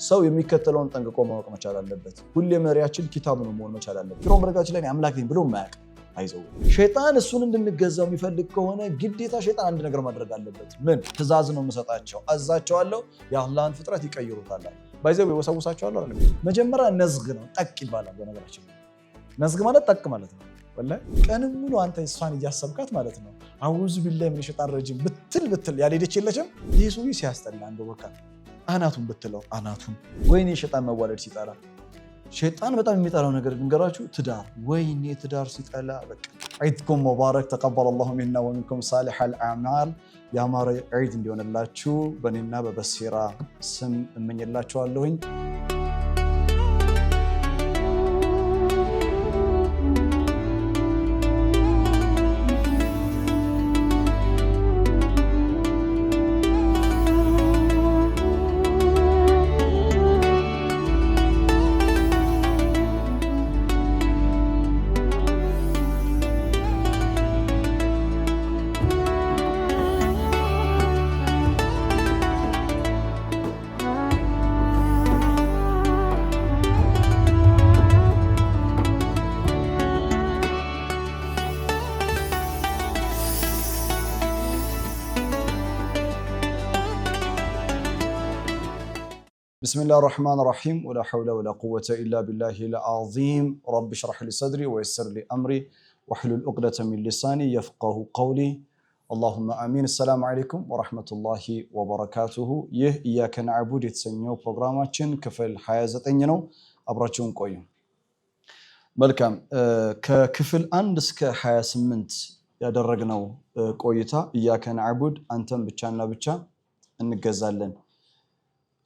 ሰው የሚከተለውን ጠንቅቆ ማወቅ መቻል አለበት። ሁሌ መሪያችን ኪታብ ነው መሆን መቻል አለበት። ፊርዖን በነገራችን ላይ አምላክ ነኝ ብሎ ማያውቅ አይዘው። ሸይጣን እሱን እንድንገዛው የሚፈልግ ከሆነ ግዴታ ሸይጣን አንድ ነገር ማድረግ አለበት። ምን ትእዛዝ ነው የምሰጣቸው? አዛቸዋለሁ፣ የአላህን ፍጥረት ይቀይሩታል። ባይዘው ይወሰውሳቸዋል አይደል? መጀመሪያ ነዝግ ነው ጠቅ ይባላል። በነገራችን ነዝግ ማለት ጠቅ ማለት ነው። ወላሂ ቀንም ሙሉ አንተ እሷን እያሰብካት ማለት ነው። አውዙ ቢላሂ ሚነ ሸይጣን ረጂም ብትል ያልሄደች የለችም። ይህ ሰውዬ ሲያስጠላ እንደው በቃ አናቱን ብትለው አናቱን። ወይኔ ሸይጣን መዋለድ ሲጠላ፣ ሸይጣን በጣም የሚጠላው ነገር ልንገራችሁ፣ ትዳር። ወይኔ ትዳር ሲጠላ በቃ። ዒድኩም ሙባረክ ተቀበለ አላሁ ሚና ወሚንኩም ሳሊሐል አዕማል። ያማረ ዒድ እንዲሆንላችሁ በእኔና በበሲራ ስም እመኝላችኋለሁኝ። بسم الله الرحمن الرحيم ولا حول ولا قوة إلا بالله العظيم رب اشرح لي صدري ويسر لي أمري واحلل عقدة من لساني يفقه قولي اللهم آمين. السلام عليكم ورحمة الله وبركاته. ይህ إياك نعبد የተሰኘው ፕሮግራማችን ክፍል 29 ነው። አብራችሁን ቆዩ። መልካም ከክፍል 1 እስከ 28 ያደረግነው ቆይታ إياك نعبد አንተን ብቻና ብቻ እንገዛለን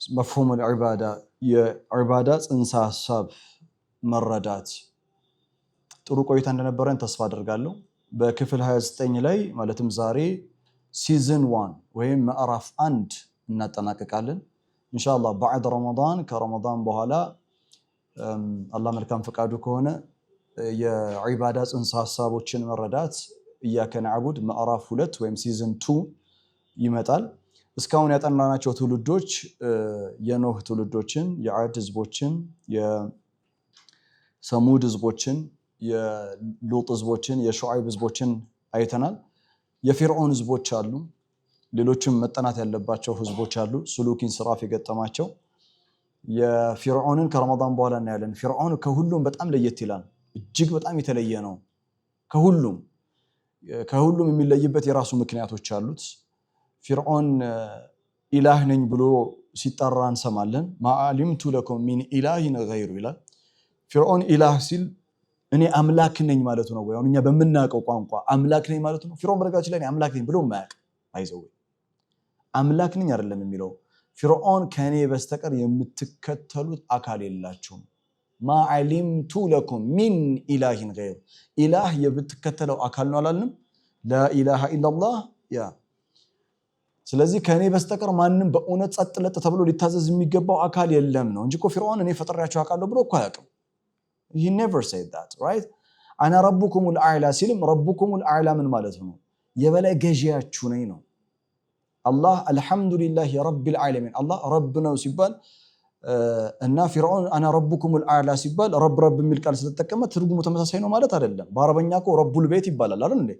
መፍሁም العبادة የዒባዳ ጽንሰ ሐሳብ መረዳት ጥሩ ቆይታ እንደነበረን ተስፋ አደርጋለሁ። በክፍል 29 ላይ ማለትም ዛሬ ሲዝን 1 ወይም ምዕራፍ 1 እናጠናቀቃለን ኢንሻአላህ። بعد ረመዳን ከረመዳን በኋላ አላህ መልካም ፈቃዱ ከሆነ የዒባዳ ጽንሰ ሐሳቦችን መረዳት إياك نعبد ምዕራፍ 2 ወይም ሲዝን 2 ይመጣል። እስካሁን ያጠናናቸው ትውልዶች የኖህ ትውልዶችን፣ የዓድ ህዝቦችን፣ የሰሙድ ህዝቦችን፣ የሉጥ ህዝቦችን፣ የሹዓይብ ህዝቦችን አይተናል። የፊርዖን ህዝቦች አሉ። ሌሎችም መጠናት ያለባቸው ህዝቦች አሉ ሱሉክ ኢንስራፍ የገጠማቸው። የፊርዖንን ከረመዳን በኋላ እናያለን። ፊርዖን ከሁሉም በጣም ለየት ይላል። እጅግ በጣም የተለየ ነው። ከሁሉም የሚለይበት የራሱ ምክንያቶች አሉት። ፊርዖን ኢላህ ነኝ ብሎ ሲጠራ እንሰማለን። ማዓሊምቱ ለኩም ሚን ኢላሂን ገይሩ ይላል። ፊርዖን ኢላህ ሲል እኔ አምላክ ነኝ ማለቱ ነው። ወይ እኛ በምናውቀው ቋንቋ አምላክ ነኝ ማለቱ ነው። ፊርዖን በነገራችን ላይ አምላክ ነኝ ብሎ ማያውቅ አይዘው። አምላክ ነኝ አይደለም የሚለው ፊርዖን ከኔ በስተቀር የምትከተሉት አካል የላችሁም። ማዓሊምቱ ለኩም ሚን ኢላሂን ገይሩ ኢላህ የምትከተለው አካል ነው አላልንም። ላኢላሃ ኢላላህ ያ ስለዚህ ከኔ በስተቀር ማንም በእውነት ጸጥ ለጥ ተብሎ ሊታዘዝ የሚገባው አካል የለም ነው እንጂ እኮ ፊርዖን እኔ ፈጥሬያችሁ አውቃለሁ ብሎ እኮ አያውቅም። he never said that, right? አና ረቡኩሙል አዕላ ሲልም ረቡኩሙል አዕላ ምን ማለት ነው? የበላይ ገዢያችሁ ነኝ ነው። አላህ አልሐምዱሊላህ ረቢል ዓለሚን አላህ ረብ ነው ሲባል እና ፊርዖን አና ረቡኩሙል አዕላ ሲባል ረብ የሚል ቃል ስለተጠቀመ ትርጉሙ ተመሳሳይ ነው ማለት አይደለም። በአረበኛ እኮ ረቡል ቤት ይባላል አይደል እንዴ?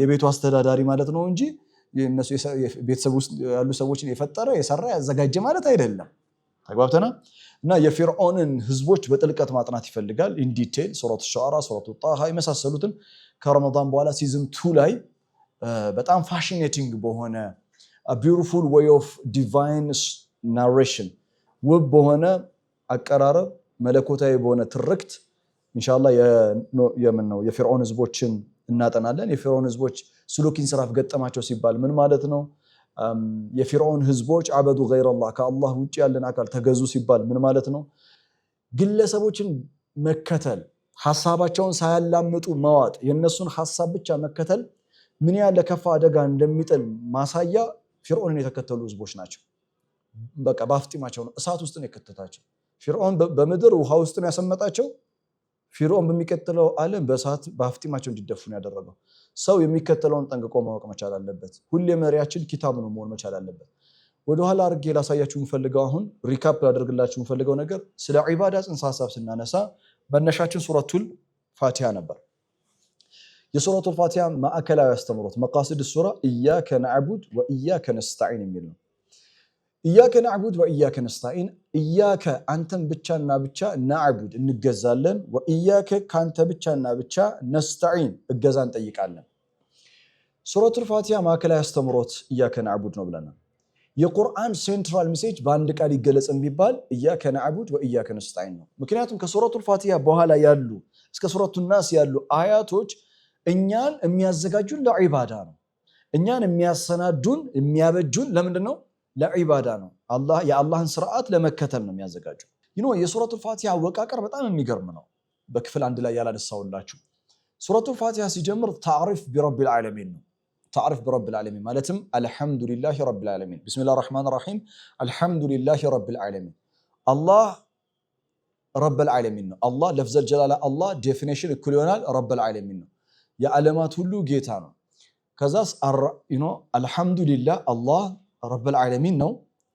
የቤቱ አስተዳዳሪ ማለት ነው እንጂ የነሱ ቤተሰብ ውስጥ ያሉ ሰዎችን የፈጠረ የሰራ ያዘጋጀ ማለት አይደለም። ተግባብተናል። እና የፊርዖንን ህዝቦች በጥልቀት ማጥናት ይፈልጋል ኢን ዲቴል ሱረቱ ሹዓራ፣ ሱረቱ ጣሃ የመሳሰሉትን ከረመዳን በኋላ ሲዝን 2 ላይ በጣም ፋሺኔቲንግ በሆነ a beautiful way of divine narration ውብ በሆነ አቀራረብ መለኮታዊ በሆነ ትርክት ኢንሻአላህ የፊርዖን ህዝቦችን እናጠናለን። የፊርዖን ህዝቦች ሱሉክ ኢንስራፍ ገጠማቸው ሲባል ምን ማለት ነው? የፊርዖን ህዝቦች አበዱ ገይረላህ ከአላህ ውጪ ያለን አካል ተገዙ ሲባል ምን ማለት ነው? ግለሰቦችን መከተል፣ ሐሳባቸውን ሳያላምጡ መዋጥ፣ የነሱን ሐሳብ ብቻ መከተል ምን ያለ ከፋ አደጋ እንደሚጥል ማሳያ ፊርዖንን የተከተሉ ህዝቦች ናቸው። በቃ ባፍጢማቸው ነው እሳት ውስጥ ነው የከተታቸው። ፊርዖን በምድር ውሃ ውስጥ ነው ያሰመጣቸው። ፊርዖን በሚከተለው ዓለም በእሳት ባፍጢማቸው እንዲደፉ ነው ያደረገው። ሰው የሚከተለውን ጠንቅቆ ማወቅ መቻል አለበት። ሁሌ መሪያችን ኪታብ ነው መሆን መቻል አለበት። ወደ ኋላ አድርጌ ላሳያችሁ የምፈልገው አሁን ሪካፕ ላደርግላችሁ የምፈልገው ነገር ስለ ዒባዳ ጽንሰ ሐሳብ ስናነሳ መነሻችን ሱረቱል ፋቲሃ ነበር። የሱረቱል ፋቲሃ ማዕከላዊ አስተምሮት መቃሲድ ሱራ ኢያከ ነዕቡድ ወኢያከ ነስተዒን የሚል ነው። ኢያከ ነዕቡድ ወኢያከ ነስተዒን፣ ኢያከ አንተን ብቻና ብቻ ነዕቡድ እንገዛለን፣ ወኢያከ ካንተ ብቻና ብቻ ነስተዒን እገዛ እንጠይቃለን። ሱረቱል ፋቲሃ ማዕከላዊ አስተምሮት ኢያከ ነዕቡድ ነው ብለናል። የቁርአን ሴንትራል ሜሴጅ በአንድ ቃል ይገለጽን ቢባል ኢያከ ነዕቡድ ወኢያከ ነስተዒን ነው። ምክንያቱም ከሱረቱል ፋቲሃ በኋላ ያሉ እስከ ሱረቱን ናስ ያሉ አያቶች እኛን የሚያዘጋጁን ለዒባዳ ነው። እኛን የሚያሰናዱን የሚያበጁን ለምንድን ነው? ለዒባዳ ነው። የአላህን ስርዓት ለመከተል ነው የሚያዘጋጁ። የሱረቱል ፋቲሃ አወቃቀር በጣም የሚገርም ነው። በክፍል አንድ ላይ ያላነሳውላችሁ ሱረቱል ፋቲሃ ሲጀምር ታዕሪፍ ቢረቢል ዓለሚን ነው። ታዕሪፍ ቢረቢል ዓለሚን ማለትም አልሐምዱሊላሂ ረቢል ዓለሚን፣ ቢስሚላሂር ረሕማኒር ረሒም፣ አልሐምዱሊላሂ ረቢል ዓለሚን። አላህ ረቢል ዓለሚን ነው። አላህ ለፍዘል ጀላላ አላህ ዴፊኒሽን እኩል ይሆናል ረቢል ዓለሚን ነው። የዓለማት ሁሉ ጌታ ነው። ከዛስ አልሐምዱሊላህ አላህ ረቢል ዓለሚን ነው።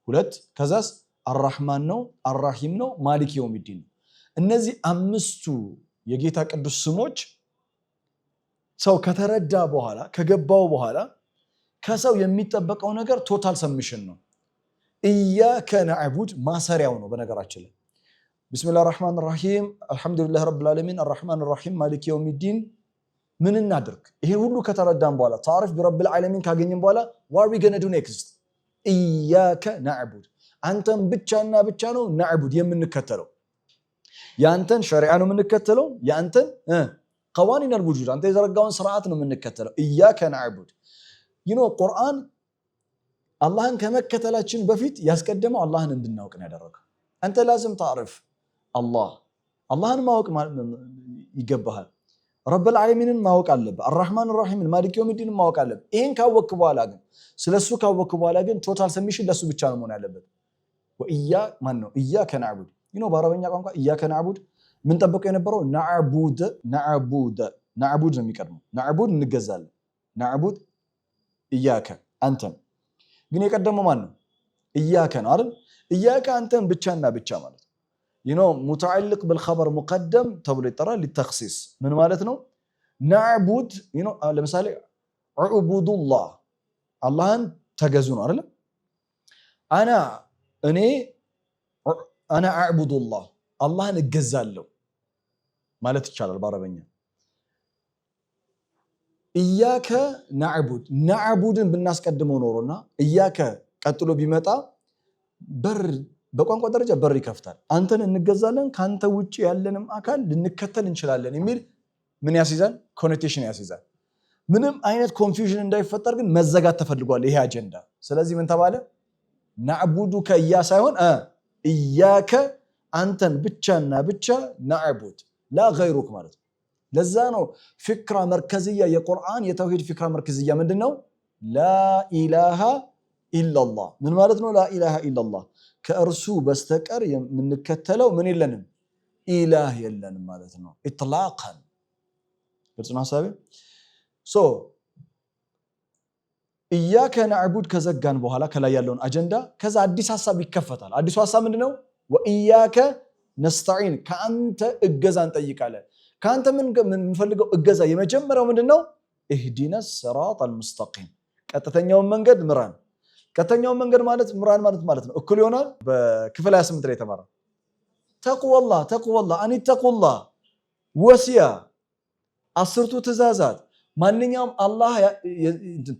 ሁለት ከዛስ አርራሕማን ነው፣ አርራሒም ነው፣ ማሊክ የውሚዲን ነው። እነዚህ አምስቱ የጌታ ቅዱስ ስሞች ሰው ከተረዳ በኋላ ከገባው በኋላ ከሰው የሚጠበቀው ነገር ቶታል ሰብሚሽን ነው። ኢያከ ነዕቡድ ማሰሪያው ነው። በነገራችን ላይ ቢስሚላሂር ረሕማኒር ረሒም አልሐምዱሊላሂ ረቢል ዓለሚን አርራሕማኒር ረሒም ማሊክ የውሚዲን ምን እናድርግ? ይሄ ሁሉ ከተረዳን በኋላ ታሪፍ ቢረቢል ዓለሚን ካገኘን በኋላ ዋት ዊ ገና ዱ ኔክስት? ኢያከ ነዕቡድ አንተን ብቻና ብቻ ነው ነዕቡድ የምንከተለው። የአንተን ሸሪዓ ነው የምንከተለው። የአንተን ቀዋኒን አልውጁድ አንተ የዘረጋውን ስርዓት ነው የምንከተለው። ኢያከ ነዕቡድ ቁርአን አላህን ከመከተላችን በፊት ያስቀደመው አላህን እንድናውቅ ነው ያደረገው። አንተ ላዝም ታሪፍ አላህን ማወቅ ይገባሃል። ረብል ዓለሚንን ማወቅ አለብህ። አርራሕማን ራሒምን ማሊክ የውሚዲንን ማወቅ አለብህ። ይሄን ካወቅክ በኋላ ግን ስለሱ ካወቅክ በኋላ ግን ቶታል ሰብሚሽን ለሱ ብቻ ነው መሆን ያለበት። ኢያከ ነዕቡድ በአረበኛ ቋንቋ ኢያከ ነዕቡድ ምን ጠብቀው የነበረው ነዕቡድ ነው የሚቀድመው። ነዕቡድ እንገዛለን። ነዕቡድ ኢያከ አንተን ግን የቀደመው ማን ነው? ኢያከ ነው አይደል? ኢያከ አንተን ብቻና ብቻ ማለት ሙተዓልቅ ብልኸበር ሙቀደም ተብሎ ይጠራል። ሊተኽሲስ ምን ማለት ነው? ነዕቡድ ለምሳሌ ዕቡዱላህ አላህን ተገዙ ነው አይደል? አና አዕቡዱላህ አላህን እገዛለሁ ማለት ይቻላል በአረበኛ። ኢያከ ነዕቡድ ነዕቡድን ብናስቀድመው ኖሮና ኢያከ ቀጥሎ ቢመጣ በቋንቋ ደረጃ በር ይከፍታል። አንተን እንገዛለን ካንተ ውጭ ያለንም አካል ልንከተል እንችላለን የሚል ምን ያስይዛል? ኮኖቴሽን ያስይዛል። ምንም አይነት ኮንፊውዥን እንዳይፈጠር ግን መዘጋት ተፈልጓል ይሄ አጀንዳ። ስለዚህ ምን ተባለ? ነዕቡዱከ እያ ሳይሆን ኢያከ አንተን ብቻና ብቻ ነዕቡድ ላ ገይሩክ ማለት ነው። ለዛ ነው ፊክራ መርከዝያ የቁርአን የተውሂድ ፊክራ መርከዝያ ምንድነው? ላኢላሃ ኢላላህ ምን ማለት ነው? ላኢላሃ ኢላላህ ከእርሱ በስተቀር የምንከተለው ምን የለንም? ኢላህ የለንም ማለት ነው። ኢጥላቀን ግልጽ ነው ሐሳቤ። ኢያከ ነዕቡድ ከዘጋን በኋላ ከላይ ያለውን አጀንዳ ከዛ አዲስ ሐሳብ ይከፈታል። አዲሱ ሐሳብ ምንድነው? ወኢያከ ነስተዒን ከአንተ እገዛ እንጠይቃለን። ከአንተ ምን የምንፈልገው እገዛ የመጀመሪያው ምንድነው? ኢህዲነ ሲራጠል ሙስተቂም ቀጥተኛውን መንገድ ምራን። ቀጥተኛውን መንገድ ማለት ምራን ማለት ነው እኩል ይሆናል። በክፍል 28 ላይ ተማራ ተቅወላህ አኒተቁላህ ወሲያ አስርቱ ትእዛዛት ማንኛውም አላህ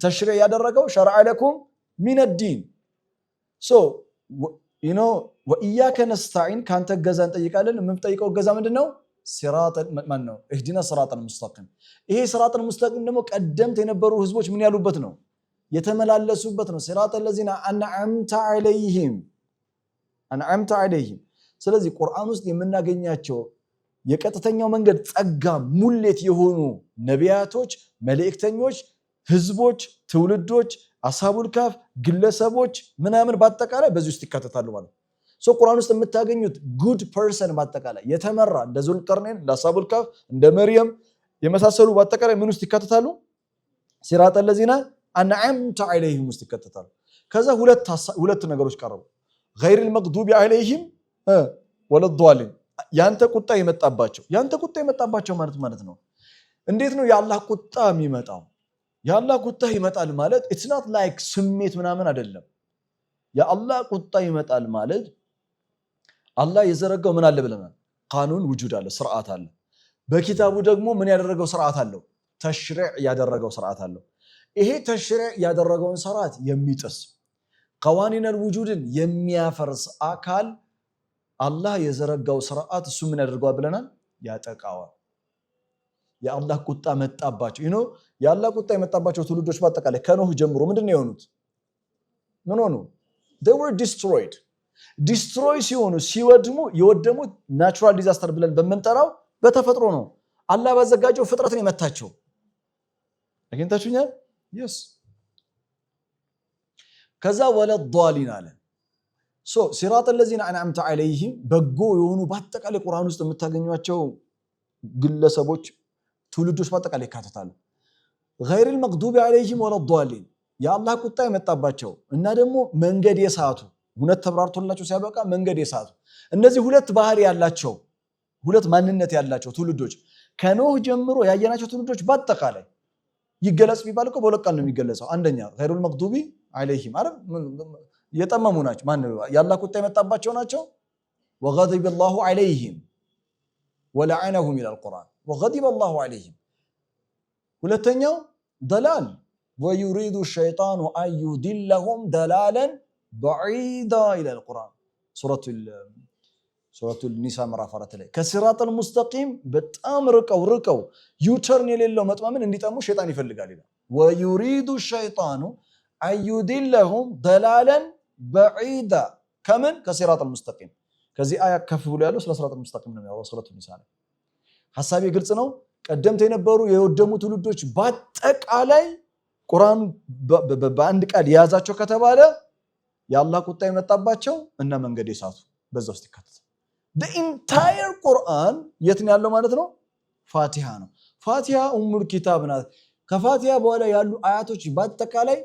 ተሽሪዕ ያደረገው ሸርዐ ለኩም ሚነ ዲን ወኢያከ ነስተዒን ከአንተ እገዛ እንጠይቃለን። የምንጠይቀው እገዛ ምንድነው? ኢህዲነ ሲራጠል ሙስተቂም። ይሄ ሲራጠል ሙስተቂም ደግሞ ቀደምት የነበሩ ህዝቦች ምን ያሉበት ነው? የተመላለሱበት ነው። ሲራጠል ለዚነ አንዐምተ ዐለይሂም። ስለዚህ ቁርአን ውስጥ የምናገኛቸው የቀጥተኛው መንገድ ጸጋ ሙሌት የሆኑ ነቢያቶች፣ መልእክተኞች፣ ህዝቦች፣ ትውልዶች፣ አስሐቡል ካፍ ግለሰቦች ምናምን በአጠቃላይ በዚህ ውስጥ ይካተታሉ ማለት ነው። ቁርአን ውስጥ የምታገኙት ጉድ ፐርሰን በአጠቃላይ የተመራ እንደ ዙልቀርነይን እንደ አስሐቡል ካፍ እንደ መርየም የመሳሰሉ በአጠቃላይ ምን ውስጥ ይካተታሉ? ሲራጠል ለዚነ አንዐምተ ዐለይሂም ውስጥ ይካተታሉ። ከዛ ሁለት ነገሮች ቀረቡ غير المغضوب عليهم ولا الضالين ያንተ ቁጣ የመጣባቸው ማለት ነው እንዴት ነው የአላህ ቁጣ የሚመጣው የአላህ ቁጣ ይመጣል ማለት it's not like ስሜት ምናምን አይደለም የአላህ ቁጣ ይመጣል ማለት አላህ የዘረጋው ምን አለ ብለናል ቃኑን ውጁድ አለ ስርዓት አለ በኪታቡ ደግሞ ምን ያደረገው ስርዓት አለው ተሽሪዕ ያደረገው ስርዓት አለው ይሄ ተሽሪዕ ያደረገውን ስርዓት የሚጥስ قوانين الوجودን የሚያፈርስ አካል አላህ የዘረጋው ስርዓት እሱ ምን ያደርገዋል ብለናል ያጠቃዋል የአላህ ቁጣ መጣባቸው የአላህ ቁጣ የመጣባቸው ትውልዶች በአጠቃላይ ከኖህ ጀምሮ ምንድነው የሆኑት ምን ሆኑ they were destroy ሲሆኑ ሲወድሙ የወደሙት ናቹራል ዲዛስተር ብለን በመንጠራው በተፈጥሮ ነው አላህ ባዘጋጀው ፍጥረትን የመታቸው አግኝታችሁኛል yes ከዛ ወለዷሊን አለ ሲራጥ الذين انعمت عليهم በጎ የሆኑ በአጠቃላይ ቁርአን ውስጥ የምታገኙቸው ግለሰቦች ትውልዶች በአጠቃላይ ይካተታሉ غير المغضوب عليهم ولا الضالين የአላህ ቁጣ የመጣባቸው እና ደግሞ መንገድ የሳቱ ሁለት ተብራርቶላቸው ሲያበቃ መንገድ የሳቱ እነዚህ ሁለት ባህሪ ያላቸው ሁለት ማንነት ያላቸው ትውልዶች ከኖህ ጀምሮ ያየናቸው ትውልዶች በአጠቃላይ ይገለጽ ቢባል እኮ በሁለት ቃል ነው የሚገለጸው አንደኛ غير المغضوب عليهم አረ የጠመሙ ናቸው ማን ነው ያላህ ቁጣ የመጣባቸው ናቸው وغضب الله عليهم ولعنهم الى القران وغضب الله عليهم ሁለተኛው ضلال ويريد الشيطان ان يضلهم ضلالا بعيدا الى القران سوره النساء ምዕራፍ 4 ላይ ከሲራጥ المستقيم በጣም ርቀው ዩተርን የሌለው መጥማምን እንዲጠሙ ሸይጣን ይፈልጋል ይላል ويريد الشيطان ان يضلهم ضلالا بعيدا ከምን ከሲራጥ المستقيم ከዚህ አያ ከፍ ብሎ ያለው ስለ ሲራጥ المستقيم ነው ያለው ሱረቱ ኒሳ ላይ ሐሳቤ ግልጽ ነው ቀደምት የነበሩ የወደሙ ትውልዶች በአጠቃላይ ቁርአን በአንድ ቃል ያዛቸው ከተባለ የአላህ ቁጣ የመጣባቸው እና መንገድ የሳቱ በዛ ውስጥ ይካተታል the entire Quran የት ነው ያለው ማለት ነው ፋቲሃ ነው ፋቲሃ ኡሙል ኪታብ ናት ከፋቲሃ በኋላ ያሉ አያቶች በአጠቃላይ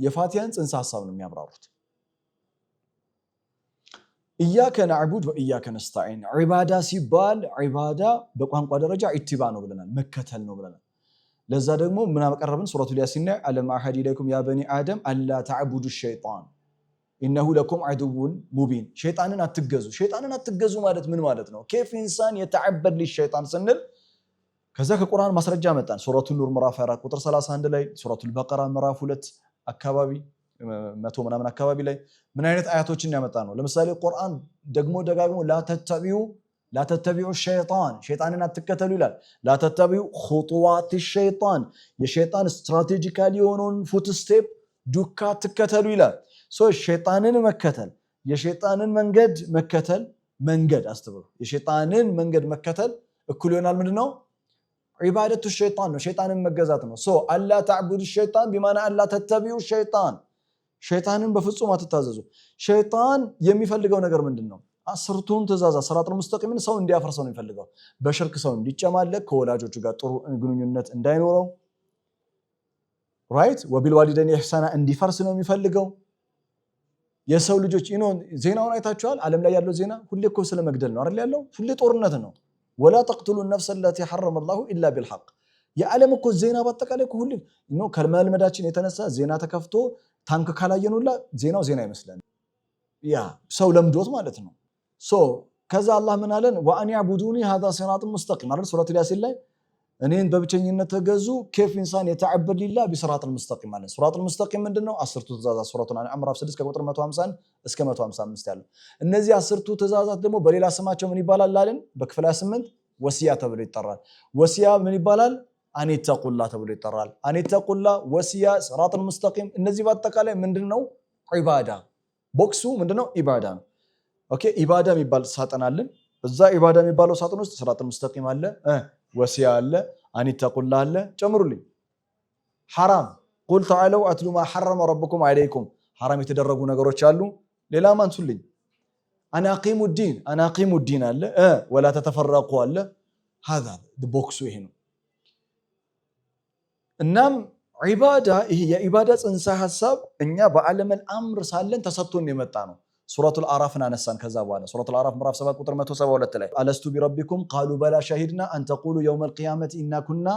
የፋቲሃን ጽንሰ ሐሳብ ነው የሚያብራሩት ኢያከ ነዕቡድ ወኢያከ ነስተዒን ዒባዳ ሲባል ዒባዳ በቋንቋ ደረጃ ኢትባ ነው ብለናል መከተል ነው ብለናል ለዛ ደግሞ ምን አቀረብን ሱረቱ ያሲን ላይ አለም አሐድ ኢለይኩም ያ በኒ አደም አላ ተዕቡዱ ሸይጣን ኢነሁ ለኩም ዐዱውን ሙቢን ሸይጣንን አትገዙ ማለት ምን ማለት ነው كيف انسان يتعبد للشيطان ስንል ከዛ ከቁርአን ማስረጃ መጣን ሱረቱ ኑር ምዕራፍ 4 ቁጥር 31 ላይ ሱረቱ በቀራ ምዕራፍ 2 አካባቢ 100 ምናምን አካባቢ ላይ ምን አይነት አያቶችን ያመጣ ነው ለምሳሌ ቁርአን ደግሞ ደጋግሞ لا تتبعوا الشيطان ሸይጣንን አትከተሉ ይላል لا تتبعوا خطوات الشيطان የሸይጣን ስትራቴጂካሊ የሆነውን ፉት ስቴፕ ዱካ አትከተሉ ይላል ሸይጣንን መከተል የሸይጣንን መንገድ አስተብሩ የሸይጣንን መንገድ መከተል እኩል ይሆናል ምንድነው ዒባደቱ ሸይጣን ነው ሸይጣንን መገዛት ነው አላ ተዕቡዱ الشيطان بمعنى አላ تتبعوا الشيطان ሸይጣንን በፍጹም አትታዘዙ ሸይጣን የሚፈልገው ነገር ምንድነው አስርቱን ትእዛዛት ሲራጡል ሙስተቂምን ሰው እንዲያፈርሰው ነው የሚፈልገው በሽርክ ሰው እንዲጨማለቅ ከወላጆቹ ጋር ጥሩ ግንኙነት እንዳይኖረው ራይት ወቢልዋሊደይን ኢህሳና እንዲፈርስ ነው የሚፈልገው የሰው ልጆች ዜናውን አይታችኋል ዓለም ላይ ያለው ዜና ሁሌ እኮ ስለ መግደል ነው አይደል ያለው ሁሌ ጦርነት ነው ولا تقتلوا النفس التي حرم الله الا بالحق የዓለም እኮ ዜና በአጠቃላይ እኮ ሁሌ ከመልመዳችን የተነሳ ዜና ተከፍቶ ታንክ ካላየኑላ ዜናው ዜና ይመስላል ያ ሰው ለምዶት ማለት ነው ከዛ አላህ ምን አለን ወአን ያዕቡዱኒ هذا صراط مستقيم አይደል ሱረቱ ያሲን ላይ እኔን በብቸኝነት ተገዙ كيف انسان يتعبد لله بصراط المستقيم ማለት صراط المستقيم ምንድነው 10ቱ ትእዛዛት ሱረቱ አንዓም ምዕራፍ 6 ከቁጥር 150 እስከ 155 ያለው እነዚህ 10ቱ ትእዛዛት ደግሞ በሌላ ስማቸው ምን ይባላል አለን በክፍል 8 ወሲያ ተብሎ ይጠራል ወሲያ ምን ይባላል አኒተቁላ ተብሎ ይጠራል አኒተቁላ ወሲያ صراط المستقيم እነዚህ በአጠቃላይ ምንድነው ዒባዳ ቦክሱ ምንድነው ኢባዳ ነው ኦኬ ኢባዳ የሚባል ሳጥን አለ እዛ ኢባዳ የሚባለው ሳጥን ውስጥ صراط المستقيم አለ ወሲያ አለ አኒተቁላ አለ ጨምሩልኝ حرام قل تعالوا اتلوا ما حرم ربكم عليكم حرام የተደረጉ ነገሮች አሉ ሌላ ማንሱልኝ አናቂሙ الدين አለ ولا تتفرقوا አለ هذا ቦክሱ ይሄ ነው እናም ዒባዳ ይሄ የዒባዳ ጽንሰ ሐሳብ እኛ በዓለመል አምር ሳለን ተሰጥቶን የመጣ ነው። ሱረቱል አዕራፍን አነሳን። ከዛ በኋላ ሱረቱል አዕራፍ ምዕራፍ 7 ቁጥር 172 ላይ አለስቱ ቢረቢኩም ቃሉ በላ ሸሂድና አን ተቁሉ የውመል ቂያመቲ ኢና ኩና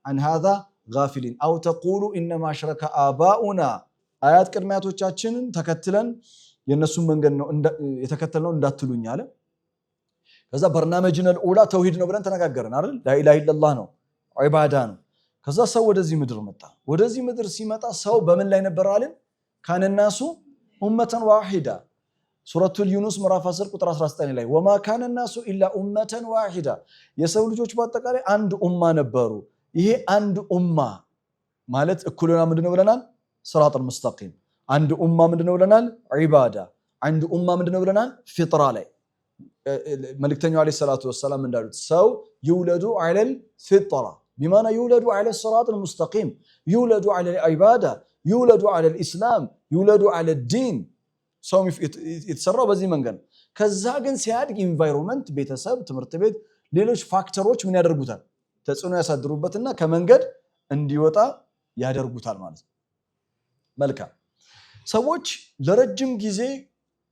አን ሃዛ ጋፊሊን አው ተቁሉ ኢነማ አሽረከ አባኡና። አያት ቅድሚያቶቻችንን ተከትለን የነሱን መንገድ ነው የተከተልነው እንዳትሉኝ አለ። ከዛ በርናመጅነል ኡላ ተውሂድ ነው ብለን ተነጋገርን አይደል? ላኢላሃ ኢለላህ ነው፣ ዒባዳ ነው። ከዛ ሰው ወደዚህ ምድር መጣ። ወደዚህ ምድር ሲመጣ ሰው በምን ላይ ነበር አለን? ካነናሱ ኡመተን ዋሂዳ ሱረቱል ዩኑስ ምዕራፍ 10 ቁጥር 19 ላይ ወማ ካነናሱ ኢላ ኡመተን ዋሂዳ፣ የሰው ልጆች በአጠቃላይ አንድ ኡማ ነበሩ። ይሄ አንድ ኡማ ማለት እኩልና ምንድነው ብለናል? ሲራጡል ሙስተቂም። አንድ ኡማ ምንድነው ብለናል? ዒባዳ። አንድ ኡማ ምንድነው ብለናል? ፊጥራ ላይ መልእክተኛው አለይሂ ሰላቱ ወሰላም እንዳሉት ሰው ይውለዱ ዐለል ፊጥራ ቢማና ይውለዱ ዐለ ሲራጡል ሙስተቂም፣ ይውለዱ ዐለል ዒባዳ፣ ይውለዱ ዐለል ኢስላም፣ ይውለዱ ዐለል ዲን። ሰው የተሰራው በዚህ መንገድ። ከዛ ግን ሲያድግ ኢንቫይሮንመንት፣ ቤተሰብ፣ ትምህርት ቤት፣ ሌሎች ፋክተሮች ምን ያደርጉታል? ተጽዕኖ ያሳድሩበትና ከመንገድ እንዲወጣ ያደርጉታል ማለት ነው። መልካም ሰዎች ለረጅም ጊዜ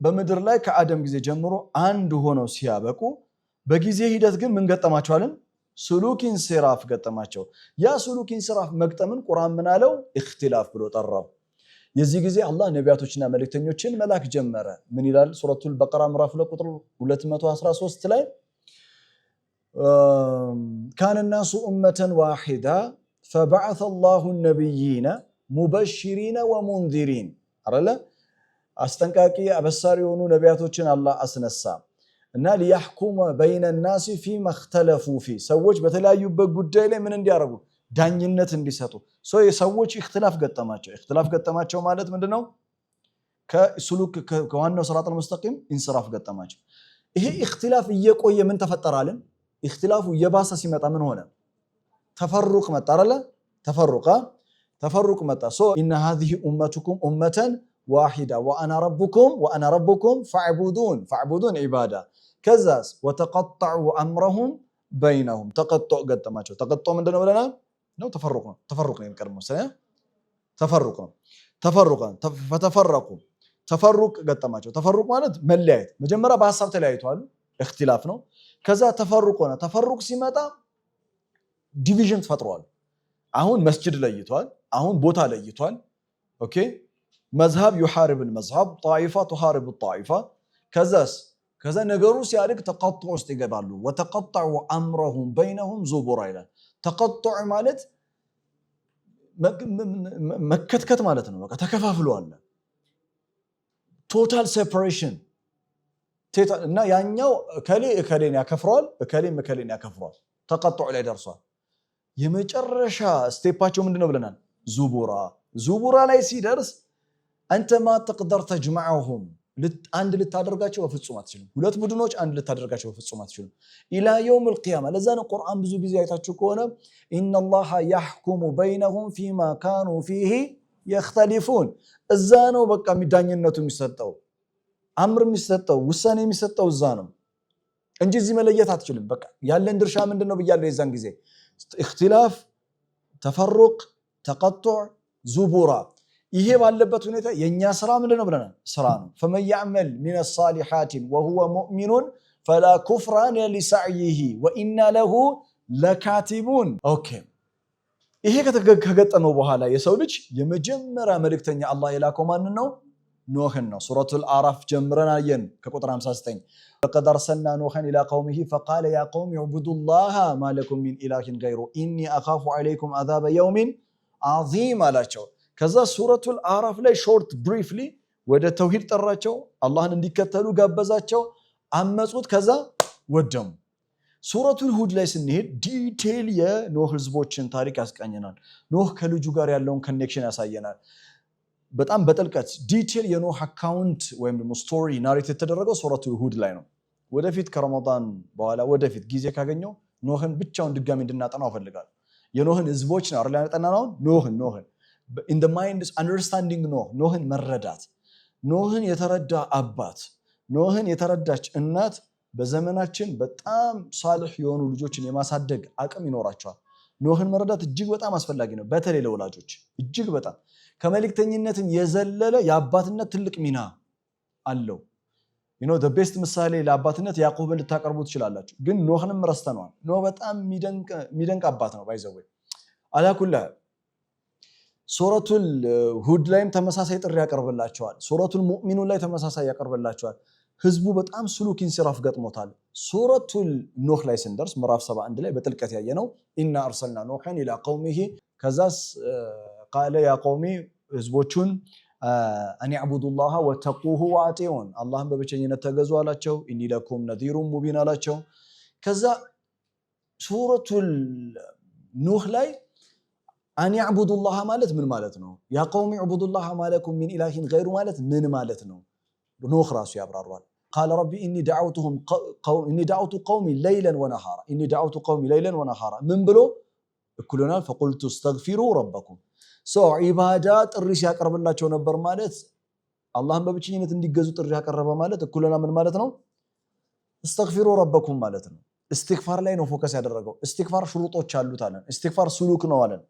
በምድር ላይ ከአደም ጊዜ ጀምሮ አንድ ሆነው ሲያበቁ በጊዜ ሂደት ግን ምን ገጠማቸዋልን? ሱሉኪን ሲራፍ ገጠማቸው። ያ ሱሉኪን ሲራፍ መግጠምን ቁርአን ምን አለው? ኢኽቲላፍ ብሎ ጠራው። የዚህ ጊዜ አላህ ነቢያቶችና መልእክተኞችን መላክ ጀመረ። ምን ይላል? ሱረቱል በቀራ ምዕራፍ 2 ቁጥር 213 ላይ ካነ ናሱ ኡመተን ዋሂዳ ፈበዐሰ አላሁ ነቢይነ ሙበሽሪነ ወሙንዚሪን አረለ አስጠንቃቂ አበሳሪ የሆኑ ነቢያቶችን አላህ አስነሳ እና ሊያሕኩመ በይነ ናሲ ፊማ እኽተለፉ ፊ፣ ሰዎች በተለያዩበት ጉዳይ ላይ ምን እንዲያረጉ? ዳኝነት እንዲሰጡ። የሰዎች ኢኽትላፍ ገጠማቸው። ኢኽትላፍ ገጠማቸው ማለት ምንድነው? ከሱሉክ ከዋናው ሲራጡል ሙስተቂም ኢንስራፍ ገጠማቸው። ይሄ ኢኽትላፍ እየቆየ ምን ተፈጠራልን? ኢኽትላፉ እየባሰ ሲመጣ ምን ሆነ? ተፈሩቅ መጣ አይደለ? ተፈሩቅ መጣ። ኢነ ሃዚሂ ኡመቱኩም ኡመተን ዋሂዳ ወአና ረቡኩም ፈዕቡዱን ዒባዳ። ከዛስ ወተቀጠዑ አምረሁም በይነሁም፣ ተቀጦዕ ገጠማቸው። ተቀጦዕ ምንድነው ብለናል? ነው ተፈሩቅ ነው። ተፈሩቅ ነው የሚቀድመው። ተፈሩቅ ነው። ፈተፈረቁ፣ ተፈሩቅ ገጠማቸው። ተፈሩቅ ማለት መለያየት። መጀመሪያ በሐሳብ ተለያይተዋል፣ እክትላፍ ነው። ከዛ ተፈሩቅ ሆነ። ተፈሩቅ ሲመጣ ዲቪዥን ተፈጥሯል። አሁን መስጂድ ለይቷል። አሁን ቦታ ለይቷል። ኦኬ መዝሃብ ዩሐሪብል መዝሃብ፣ ጣኢፋ ቱሐሪብ ጣኢፋ። ከዛ ነገሩ ሲያድግ ተቀጡዕ ውስጥ ይገባሉ። ወተቀጠዑ አምረሁም በይነሁም ዙቡራ ይላል። ተቀጡዕ ማለት መከትከት ማለት ነው። በቃ ተከፋፍሏል። ቶታል ሴፐሬሽን እና ያኛው እከሌን ያከፍረዋል፣ እከሌም እከሌን ያከፍረዋል። ተቀጡዕ ላይ ደርሷል። የመጨረሻ ስቴፓቸው ምንድነው ብለናል? ዙቡራ ላይ ሲደርስ አንተ ማ ተቅደር ተጅመዐሁም፣ አንድ ልታደርጋቸው በፍጹም አትችልም። ሁለት ቡድኖች አንድ ልታደርጋቸው በፍጹም አትችልም። ኢላ የውመል ቂያማ። ለዛ ነው ቁርአን ብዙ ጊዜ አይታችሁ ከሆነ ኢነላሃ ያሕኩሙ በይነሁም ፊማ ካኑ ፊሂ የኽተሊፉን። እዛ ነው በቃ ዳኝነቱ የሚሰጠው፣ አምር የሚሰጠው፣ ውሳኔ የሚሰጠው እዛ ነው እንጂ እዚህ መለየት አትችልም። በቃ ያለን ድርሻ ምንድነው ብያለሁ የዛን ጊዜ። ኢኽቲላፍ፣ ተፈሩቅ፣ ተቀጡዕ፣ ዙቡራ። ይሄ ባለበት ሁኔታ የኛ ስራ ምንድነው ብለናል? ስራ ነው። ፈመን ያዕመል ሚነ ሳሊሓት ወሁወ ሙእሚኑን ፈላ ኩፍራን ሊሰዕይሂ ወኢና ለሁ ለካቲቡን። ኦኬ ይሄ ከገጠመው በኋላ የሰው ልጅ የመጀመሪያ መልእክተኛ አላህ የላከው ማን ነው? ኖህን ነው። ሱረቱል አዕራፍ ጀምረን አየን ከቁጥር 59 ለቀድ አርሰልና ኖህን ኢላ ቀውሚሂ ፈቃለ ያ ቀውም ዕቡዱላሃ ማ ለኩም ሚን ኢላሂን ገይሩ ኢኒ አኻፉ ዐለይኩም ዐዛበ የውሚን ዐዚም አላቸው። ከዛ ሱረቱል አዕራፍ ላይ ሾርት ብሪፍሊ ወደ ተውሂድ ጠራቸው፣ አላህን እንዲከተሉ ጋበዛቸው። አመጹት፣ ከዛ ወደሙ። ሱረቱል ሁድ ላይ ስንሄድ ዲቴል የኖህ ህዝቦችን ታሪክ ያስቃኘናል። ኖህ ከልጁ ጋር ያለውን ኮኔክሽን ያሳየናል። በጣም በጥልቀት ዲቴል የኖህ አካውንት ወይም ደግሞ ስቶሪ ናሬት የተደረገው ሱረቱል ሁድ ላይ ነው። ወደፊት ከረመዳን በኋላ ወደፊት ጊዜ ካገኘው ኖህን ብቻውን ድጋሚ እንድናጠናው እፈልጋለሁ። የኖህን ህዝቦች ነው አይደል ያጠናነው? ኖህን in the mind is understanding ኖህን መረዳት። ኖህን የተረዳ አባት፣ ኖህን የተረዳች እናት በዘመናችን በጣም ሳልህ የሆኑ ልጆችን የማሳደግ አቅም ይኖራቸዋል። ኖህን መረዳት እጅግ በጣም አስፈላጊ ነው። በተለይ ለወላጆች እጅግ በጣም ከመልእክተኝነትን የዘለለ የአባትነት ትልቅ ሚና አለው። the best ምሳሌ ለአባትነት ያዕቆብን ልታቀርቡ ትችላላችሁ፣ ግን ኖህንም ረስተነዋል። ኖህ በጣም የሚደንቅ አባት ነው። ባይዘው አላኩላ ሱረቱል ሁድ ላይም ተመሳሳይ ጥሪ ያቀርብላቸዋል። ሱረቱል ሙእሚኑን ላይ ተመሳሳይ ያቀርብላቸዋል። ህዝቡ በጣም ስሉክ ኢንሲራፍ ገጥሞታል። ሱረቱል ኖህ ላይ ስንደርስ ምዕራፍ 71 ላይ በጥልቀት ያየነው ኢና አርሰልና ኖሐን ኢላ ቀውሚሂ ከዛስ ቃለ ያ ቀውሚ ህዝቦቹን አን ያዕቡዱላህ ወተቁሁ ወአጢዑን አላህን በብቸኝነት ተገዙ አላቸው። ኢኒ ለኩም ነዚሩን ሙቢን አላቸው። ከዛ ሱረቱል ኖህ ላይ አን ያዕቡዱላህ ማለት ምን ማለት ነው? ያ ቀውሚ ዕቡዱላህ ማለኩም ሚን ኢላሂን ገይሩ ማለት ምን ማለት ነው? ኖህ ራሱ ያብራራል። ቃለ ረቢ ኢኒ ደዐውቱ ቀውሚ ለይለን ወነሃራ ምን ብሎ እኩልናል? ፈቁልቱ እስተግፊሩ ረበኩም ዒባዳ ጥሪ ሲያቀርብላቸው ነበር ማለት አላህን በብቸኝነት እንዲገዙ ጥሪ ያቀረበ ማለት እኩልና ምን ማለት ነው? እስተግፊሩ ረበኩም ማለት ነው። እስትግፋር ላይ ነው ፎከስ ያደረገው። እስትግፋር ሽሩጦች አሉት አለን። እስትግፋር ሱሉክ ነው አለን።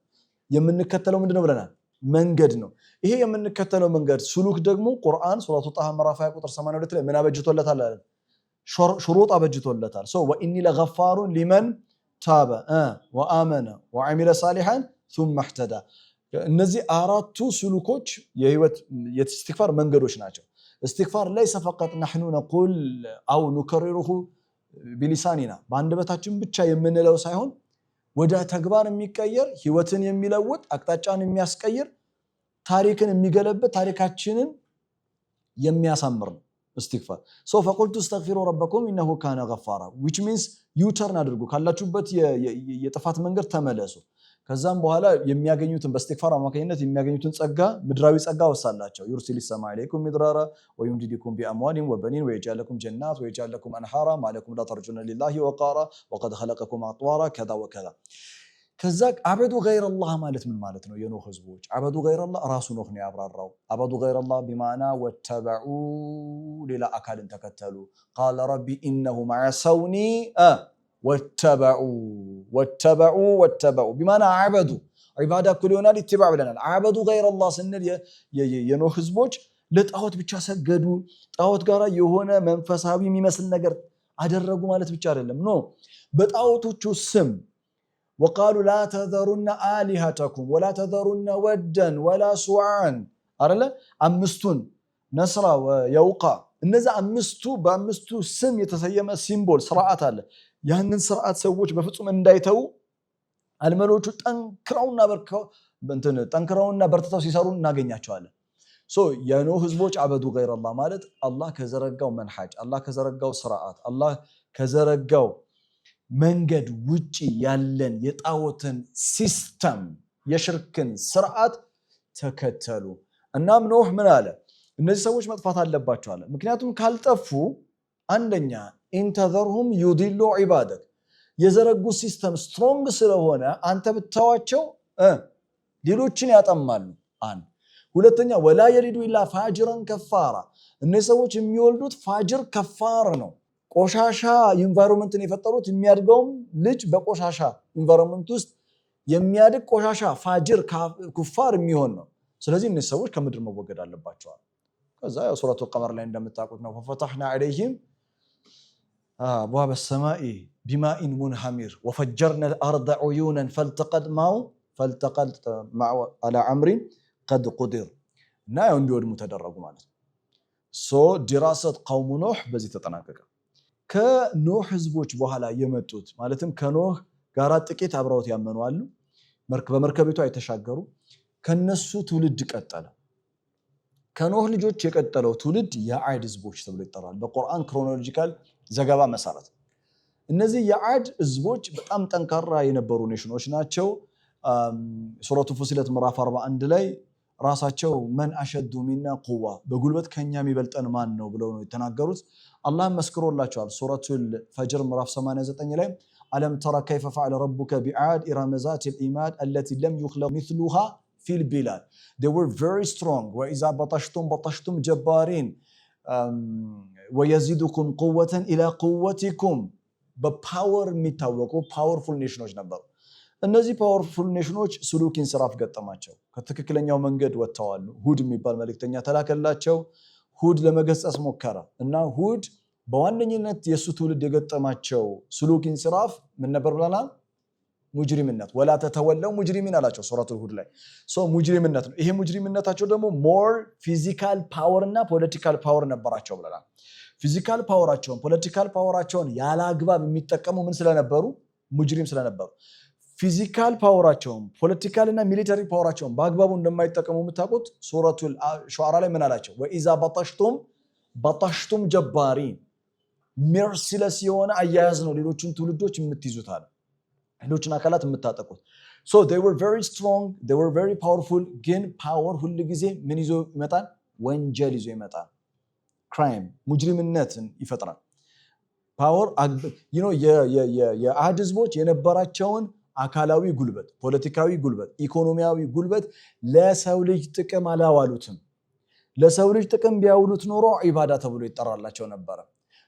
የምንከተለው ምንድነው ብለናል? መንገድ ነው። ይሄ የምንከተለው መንገድ ሱሉክ ደግሞ ቁርአን ሱረቱ ጣሃ ምዕራፍ 20 ቁጥር 82 ላይ ምን አበጅቶለታል አለን? ሽሩጥ አበጅቶለታል። ወኢኒ ለገፋሩን ሊመን ታበ ወአመነ ወዐሚለ ሳሊሐን ثم اهتدى እነዚህ አራቱ ሱሉኮች የህይወት የእስትግፋር መንገዶች ናቸው። እስትግፋር ليس فقط نحن نقول او نكرره بلساننا በአንደበታችን ብቻ የምንለው ሳይሆን ወደ ተግባር የሚቀየር ህይወትን የሚለውጥ አቅጣጫን የሚያስቀይር ታሪክን የሚገለብጥ ታሪካችንን የሚያሳምር ነው እስትግፋር። فقلت استغفروا ربكم انه كان غفارا which means you turn አድርጉ ካላችሁበት የጥፋት መንገድ ተመለሱ። ከዛም በኋላ የሚያገኙትን በእስትግፋር አማካኝነት የሚያገኙትን ጸጋ ምድራዊ ጸጋ ወሳላቸው። ዩርሲል السماء عليكم مدرارا ويمددكم بأموال وبنين ويجعل لكم جنات ويجعل لكم أنهارا ما لكم لا ترجون لله وقارا وقد خلقكم أطوارا كذا وكذا ከዛ አበዱ ገይረ አላህ ማለት ምን ማለት ነው? የኖህ ህዝቦች አበዱ ገይረ አላህ ራሱ ኖህ ነው ያብራራው። አበዱ ገይረ አላህ ቢማና ወተበዑ ሌላ አካልን ተከተሉ። ቃለ ረቢ ኢነሁም ዐሰውኒ ወተበዑ ቢማና አበዱ ዒባዳ እኩል ይሆናል ኢትባዕ ብለናል። አበዱ ገይረ አላህ ስንል የኖህ ህዝቦች ለጣዖት ብቻ ሰገዱ፣ ጣዖት ጋር የሆነ መንፈሳዊ የሚመስል ነገር አደረጉ ማለት ብቻ አይደለም። ኖ በጣዖቶቹ ስም وقالوا لا تذرن آلهتكم ولا تذرن ودا ولا سواعا አይደለ አምስቱን ነስራ ወየውቃ እነዛ በአምስቱ ስም የተሰየመ ሲምቦል ስርዓት አለ። ያንን ስርዓት ሰዎች በፍጹም እንዳይተው አልመሎቹ ጠንክረውና በርትተው ሲሰሩ እናገኛቸዋለን። የኖህ ህዝቦች አበዱ ገይረ አላህ ማለት አላህ ከዘረጋው መንሐጅ አላህ ከዘረጋው ስርዓት አላህ ከዘረጋው መንገድ ውጪ ያለን የጣዖትን ሲስተም የሽርክን ስርዓት ተከተሉ። እናም ኖህ ምን አለ? እነዚህ ሰዎች መጥፋት አለባቸው አለ። ምክንያቱም ካልጠፉ አንደኛ ኢንተዘርሁም ዩዲሉ ዒባደክ የዘረጉ ሲስተም ስትሮንግ ስለሆነ አንተ ብታዋቸው ሌሎችን ያጠማሉ። ሁለተኛ ወላ የሊዱ ኢላ ፋጅረን ከፋራ እነዚህ ሰዎች የሚወልዱት ፋጅር ከፋር ነው። ቆሻሻ ኢንቫይሮንመንትን የፈጠሩት የሚያድገውም ልጅ በቆሻሻ ኢንቫይሮንመንት ውስጥ የሚያድግ ቆሻሻ ፋጅር ኩፋር የሚሆን ነው። ስለዚህ እነዚህ ሰዎች ከምድር መወገድ አለባቸዋል። ከዛ ያው ሱረቱል ቀመር ላይ እንደምታውቁት ነው ፈፈተሕና ዐለይሂም አብዋበ ሰማኢ ቢማኢን ሙንሐሚር ወፈጀርና አልአርደ ዑዩነን ፈልተቀት ማዑ ዐላ ዐምሪን ቀድ ቁዲር እና ያው እንዲወድሙ ተደረጉ ማለት ነው። ዲራሰት ቀውሙ ኖህ በዚህ ተጠናቀቀ። ከኖህ ህዝቦች በኋላ የመጡት ማለትም ከኖህ ጋራ ጥቂት አብረውት ያመኑ አሉ፣ በመርከቢቷ የተሻገሩ ከነሱ ትውልድ ቀጠለ። ከኖህ ልጆች የቀጠለው ትውልድ የዓድ ህዝቦች ተብሎ ይጠራል በቁርአን ክሮኖሎጂካል ዘገባ መሰረት። እነዚህ የዓድ ህዝቦች በጣም ጠንካራ የነበሩ ኔሽኖች ናቸው። ሱረቱ ፉሲለት ምዕራፍ 41 ላይ ራሳቸው መን አሸዱ ሚና ቁዋ በጉልበት ከኛ የሚበልጠን ማን ነው ብለው ነው የተናገሩት። አላህ መስክሮላቸዋል። ሱረቱል ፈጅር ምዕራፍ 89 ላይ አለም ተራ ከይፈ ፈዐለ ረቡከ ቢዓድ ኢረመ ዛቲል ኢማድ አለቲ ለም ዩኽለቅ ሚስሉሃ ፊል ቢላድ they were very strong وإذا بطشتم جبارين ويزيدكم قوة إلى قوتكم በፓወር የሚታወቁ ፓወርፉል ኔሽኖች ነበሩ። እነዚህ ፓወርፉል ኔሽኖች ሱሉክ ኢንስራፍ ገጠማቸው ከትክክለኛው መንገድ ወጥተዋል ሁድ የሚባል መልእክተኛ ተላከላቸው ሁድ ለመገሰጽ ሞከረ እና ሁድ በዋነኝነት የሱ ትውልድ የገጠማቸው ሱሉክ ኢንስራፍ ምን ነበር ብለናል ሙጅሪምነት ወላ ተተወለው ሙጅሪሚን አላቸው ሱረቱል ሁድ ላይ ሙጅሪምነት ነው ይሄ ሙጅሪምነታቸው ደግሞ ሞር ፊዚካል ፓወር እና ፖለቲካል ፓወር ነበራቸው ብለናል ፊዚካል ፓወራቸውን ፖለቲካል ፓወራቸውን ያለ አግባብ የሚጠቀሙ ምን ስለነበሩ ሙጅሪም ስለነበሩ ፊዚካል ፓወራቸውን ፖለቲካል እና ሚሊተሪ ፓወራቸውን በአግባቡ እንደማይጠቀሙ የምታውቁት ሱረቱል ሹዓራ ላይ ምን አላቸው ወኢዛ በጣሽቱም ጀባሪን ሜርሲለስ የሆነ አያያዝ ነው ሌሎችን ትውልዶች የምትይዙታል ሌሎችን አካላት የምታጠቁት so they were very strong they were very powerful ግን ፓወር ሁሉ ጊዜ ምን ይዞ ይመጣል ወንጀል ይዞ ይመጣል crime ሙጅሪምነትን ይፈጥራል ፓወር የአድ ህዝቦች የነበራቸውን አካላዊ ጉልበት ፖለቲካዊ ጉልበት ኢኮኖሚያዊ ጉልበት ለሰው ልጅ ጥቅም አላዋሉትም ለሰው ልጅ ጥቅም ቢያውሉት ኖሮ ኢባዳ ተብሎ ይጠራላቸው ነበር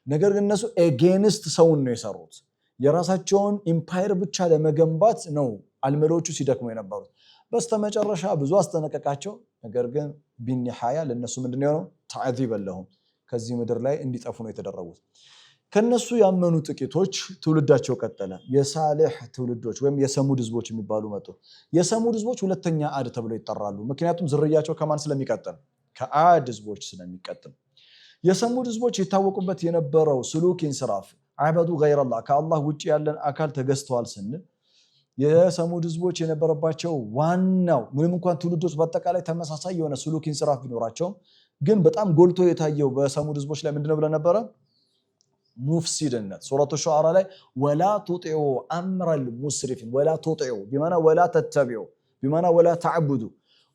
ነገር ግን እነሱ against ሰውን ነው የሰሩት የራሳቸውን ኢምፓየር ብቻ ለመገንባት ነው አልመሎቹ ሲደክሙ የነበሩት በስተመጨረሻ ብዙ አስተነቀቃቸው ነገር ግን ቢንሃያ ለነሱ ምንድነው ነው ተዓዚብ ለهم ከዚህ ምድር ላይ እንዲጠፉ ነው የተደረጉት ከነሱ ያመኑ ጥቂቶች ትውልዳቸው ቀጠለ የሳሊህ ትውልዶች ወይም የሰሙድ ህዝቦች የሚባሉ መጡ የሰሙድ ህዝቦች ሁለተኛ አድ ተብለው ይጠራሉ ምክንያቱም ዝርያቸው ከማን ስለሚቀጥል ከአድ ህዝቦች ስለሚቀጥል የሰሙድ ህዝቦች የታወቁበት የነበረው ሱሉክ ኢንስራፍ አበዱ غير الله ከአላህ ውጪ ያለን አካል ተገዝተዋል ስንል የሰሙድ ህዝቦች የነበረባቸው ዋናው ምንም እንኳን ትውልዶች በአጠቃላይ ተመሳሳይ የሆነ ሱሉክ ኢንስራፍ ቢኖራቸው ግን በጣም ጎልቶ የታየው በሰሙድ ህዝቦች ላይ ምንድነው ብለ ነበር ሙፍሲድነት ሱረቱ ሹዓራ ላይ ወላ ቱጢዑ አምረል ሙስሪፊን ወላ ቱጢዑ بمعنى ወላ ተተቢዑ بمعنى ወላ ተዕቡዱ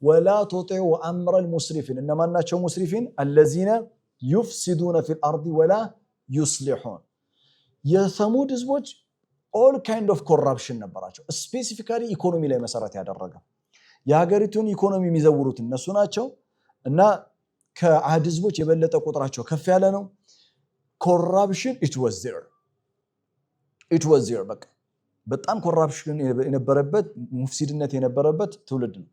ወላ ቱጢዑ አምረል ሙስሪፊን እነማን ናቸው ሙስሪፊን الذين يفسدون في الارض ولا يصلحون የሰሙድ ህዝቦች all kind of corruption ነበራቸው ስፔሲፊካሊ ኢኮኖሚ ላይ መሰረት ያደረገ የሀገሪቱን ኢኮኖሚ የሚዘውሩት እነሱ ናቸው እና ከአድ ህዝቦች የበለጠ ቁጥራቸው ከፍ ያለ ነው corruption it was there በቃ በጣም corruption የነበረበት ሙፍሲድነት የነበረበት ትውልድ ነው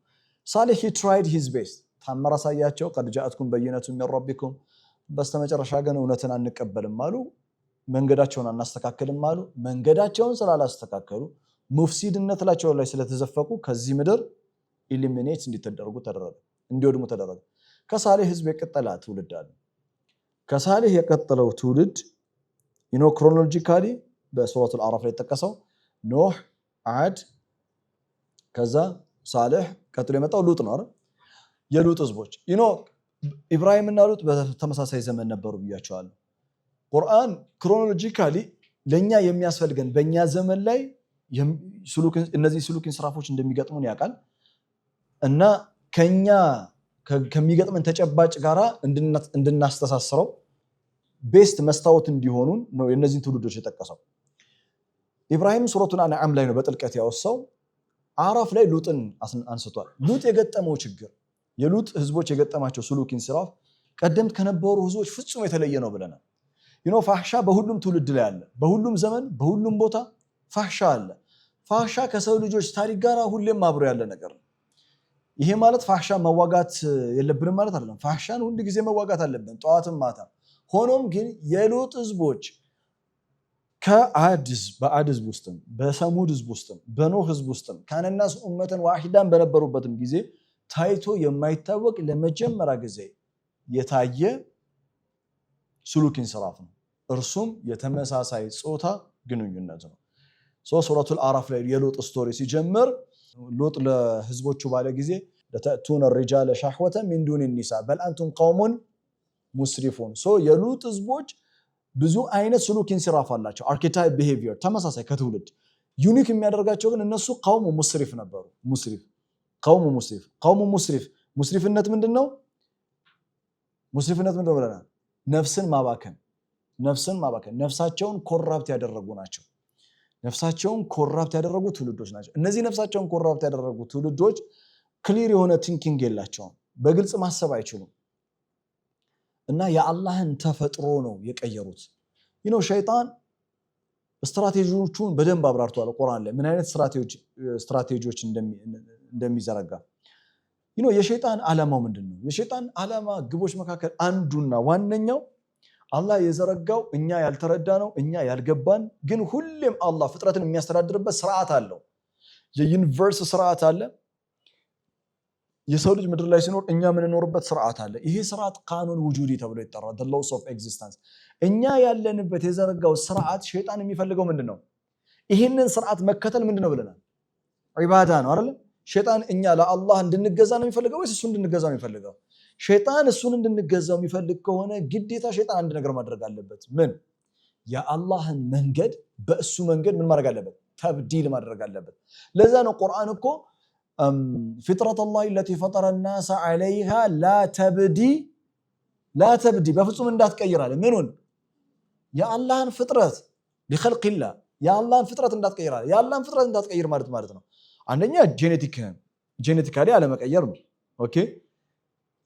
ሳሊህ he tried his best ታመራሳያቸው قد جاءتكم بينة من ربكم በስተመጨረሻ ግን እውነትን አንቀበልም አሉ መንገዳቸውን አናስተካክልም አሉ መንገዳቸውን ስላላስተካከሉ ሙፍሲድነታቸው ላይ ስለተዘፈቁ ከዚህ ምድር ኢሊሚኔት እንዲወድሙ ተደረገ ከሳሊህ ህዝብ የቀጠለ ትውልድ አለ ከሳሊህ የቀጠለው ትውልድ ክሮኖሎጂካሊ በሱረቱል አዕራፍ ላይ ተጠቀሰው ኖህ አድ ከዛ ሳሊህ ቀጥሎ የመጣው ሉጥ ነው አይደል የሉጥ ህዝቦች ኢብራሂምና ሉጥ በተመሳሳይ ዘመን ነበሩ ብያቸዋለሁ ቁርአን ክሮኖሎጂካሊ ለኛ የሚያስፈልገን በእኛ ዘመን ላይ እነዚህ ሱሉክ ኢንስራፎች እንደሚገጥሙን ያውቃል እና ከኛ ከሚገጥመን ተጨባጭ ጋራ እንድናስተሳስረው ቤስት መስታወት እንዲሆኑን ነው የነዚህን ትውልዶች የተጠቀሰው ኢብራሂም ሱረቱን አንዓም ላይ ነው በጥልቀት ያወሳው አዕራፍ ላይ ሉጥን አንስቷል ሉጥ የገጠመው ችግር የሉጥ ህዝቦች የገጠማቸው ሱሉክ ኢንስራፍ ቀደምት ከነበሩ ህዝቦች ፍጹም የተለየ ነው ብለናል ፋህሻ በሁሉም ትውልድ ላይ አለ በሁሉም ዘመን በሁሉም ቦታ ፋህሻ አለ ፋህሻ ከሰው ልጆች ታሪክ ጋር ሁሌም አብሮ ያለ ነገር ነው ይሄ ማለት ፋህሻ መዋጋት የለብንም ማለት አይደለም ፋህሻን ሁሉ ጊዜ መዋጋት አለብን ጧትም ማታ ሆኖም ግን የሉጥ ህዝቦች ከአድ ህዝብ ውስጥም በሰሙድ ህዝብ ውስጥም በኖህ ህዝብ ውስጥም ካነናስ ኡመተን ዋሂዳን በነበሩበትም ጊዜ ታይቶ የማይታወቅ ለመጀመሪያ ጊዜ የታየ ሱሉክ ኢንስራፍ ነው እርሱም የተመሳሳይ ጾታ ግንኙነት ነው ሱረቱል አዕራፍ ላይ የሉጥ ስቶሪ ሲጀምር ሉጥ ለህዝቦቹ ባለ ጊዜ ለተቱን الرجال شهوة من دون النساء بل انتم قوم مسرفون የሉጥ ህዝቦች ብዙ አይነት ሱሉክ ኢንስራፍ አላቸው አርኬታይፕ ቢሄቪየር ተመሳሳይ ከትውልድ ዩኒክ የሚያደርጋቸው ግን እነሱ قوم مسرف ነበሩ قوم مسرف ሙስሪፍነት ምንድነው ብለናል ነፍስን ማባከን ነፍሳቸውን ኮራፕት ያደረጉ ናቸው ነፍሳቸውን ኮራፕት ያደረጉ ትውልዶች ናቸው እነዚህ ነፍሳቸውን ኮራፕት ያደረጉ ትውልዶች ክሊር የሆነ ቲንኪንግ የላቸውም በግልጽ ማሰብ አይችሉም እና የአላህን ተፈጥሮ ነው የቀየሩት ሸይጣን ስትራቴጂዎቹን በደንብ አብራርቷል ቁርአን ላይ ምን አይነት ስትራቴጂዎች እንደሚዘረጋ። የሸይጣን ዓላማው ምንድነው? የሸይጣን ዓላማ ግቦች መካከል አንዱና ዋነኛው አላህ የዘረጋው እኛ ያልተረዳነው እኛ ያልገባን ግን ሁሌም አላህ ፍጥረትን የሚያስተዳድርበት ስርዓት አለው። የዩኒቨርስ ስርዓት አለ። የሰው ልጅ ምድር ላይ ሲኖር እኛ የምንኖርበት ስርዓት አለ። ይሄ ስርዓት ቃኑን ውጁዲ ተብሎ ይጠራል። the laws of existence። እኛ ያለንበት የዘረጋው ስርዓት ሸይጣን የሚፈልገው ምንድነው? ይሄንን ስርዓት መከተል ምንድነው ብለናል? ዒባዳ ነው አይደል? ሸይጣን እኛ ለአላህ እንድንገዛ ነው የሚፈልገው ወይስ እሱ እንድንገዛ ነው የሚፈልገው? ሸይጣን እሱን እንድንገዛው የሚፈልግ ከሆነ ግዴታ ሸይጣን አንድ ነገር ማድረግ አለበት። ምን? የአላህን መንገድ በእሱ መንገድ ምን ማድረግ አለበት? ተብዲል ማድረግ አለበት። ለዛ ነው ቁርአን እኮ ፊጥረት አላህ التي فطر الناس عليها لا تبدي በፍጹም እንዳትቀይር አለ። ምኑን? የአላህን ፍጥረት لخلق الله የአላህን ፍጥረት እንዳትቀይር አለ። የአላህን ፍጥረት እንዳትቀይር ማለት ነው አንደኛ ጄኔቲካሊ አለመቀየር ነው። ኦኬ